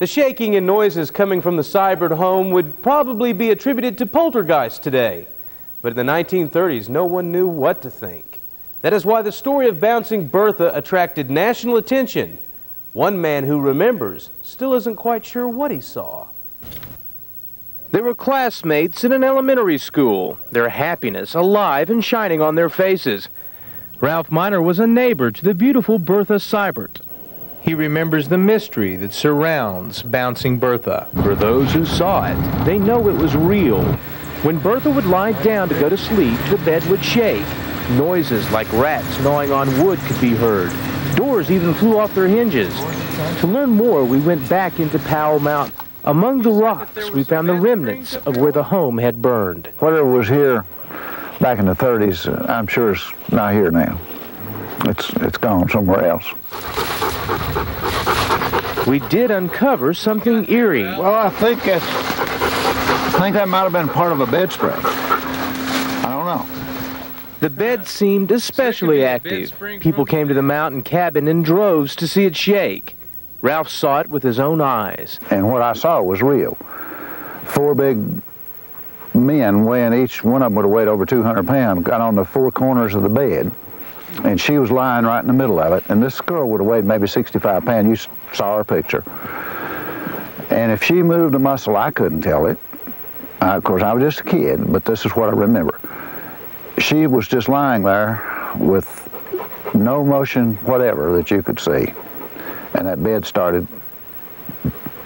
The shaking and noises coming from the Seibert home would probably be attributed to poltergeists today. But in the 1930s, no one knew what to think. That is why the story of Bouncing Bertha attracted national attention. One man who remembers still isn't quite sure what he saw. They were classmates in an elementary school, their happiness alive and shining on their faces. Ralph Miner was a neighbor to the beautiful Bertha Seibert. He remembers the mystery that surrounds Bouncing Bertha. For those who saw it, they know it was real. When Bertha would lie down to go to sleep, the bed would shake. Noises like rats gnawing on wood could be heard. Doors even flew off their hinges. To learn more, we went back into Powell Mountain. Among the rocks, we found the remnants of where the home had burned. Whatever was here back in the 30s, I'm sure it's not here now. It's gone somewhere else. We did uncover something eerie. Well, I think that might have been part of a bedspread. I don't know. The bed seemed especially active. People came to the mountain cabin in droves to see it shake. Ralph saw it with his own eyes. And what I saw was real. 4 big men weighing, each one of them would have weighed over 200 pounds, got on the 4 corners of the bed, and she was lying right in the middle of it, and this girl would have weighed maybe 65 pounds. You saw her picture. And if she moved a muscle, I couldn't tell it. Of course, I was just a kid, but this is what I remember. She was just lying there with no motion whatever that you could see. And that bed started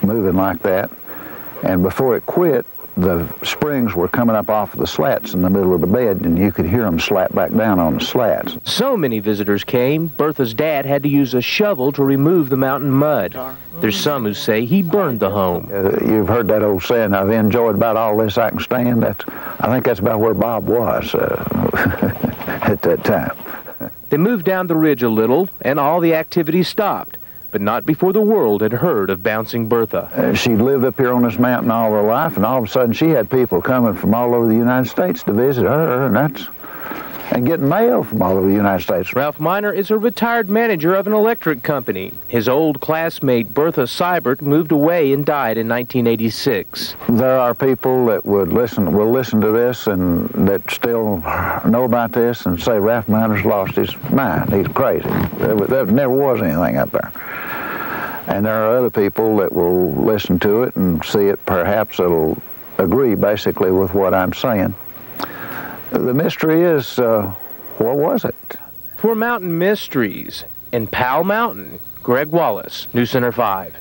moving like that. And before it quit, the springs were coming up off of the slats in the middle of the bed, and you could hear them slap back down on the slats. So many visitors came, Bertha's dad had to use a shovel to remove the mountain mud. There's some who say he burned the home. You've heard that old saying, I've enjoyed about all this I can stand. I think that's about where Bob was at that time. They moved down the ridge a little, and all the activity stopped. But not before the world had heard of Bouncing Bertha. She'd lived up here on this mountain all her life, and all of a sudden she had people coming from all over the United States to visit her, and getting mail from all over the United States. Ralph Miner is a retired manager of an electric company. His old classmate Bertha Seibert moved away and died in 1986. There are people that will listen to this and that still know about this and say Ralph Miner's lost his mind. He's crazy. There never was anything up there. And there are other people that will listen to it and see it. Perhaps it'll agree basically with what I'm saying. The mystery is, what was it? For Mountain Mysteries in Powell Mountain, Greg Wallace, News Center 5.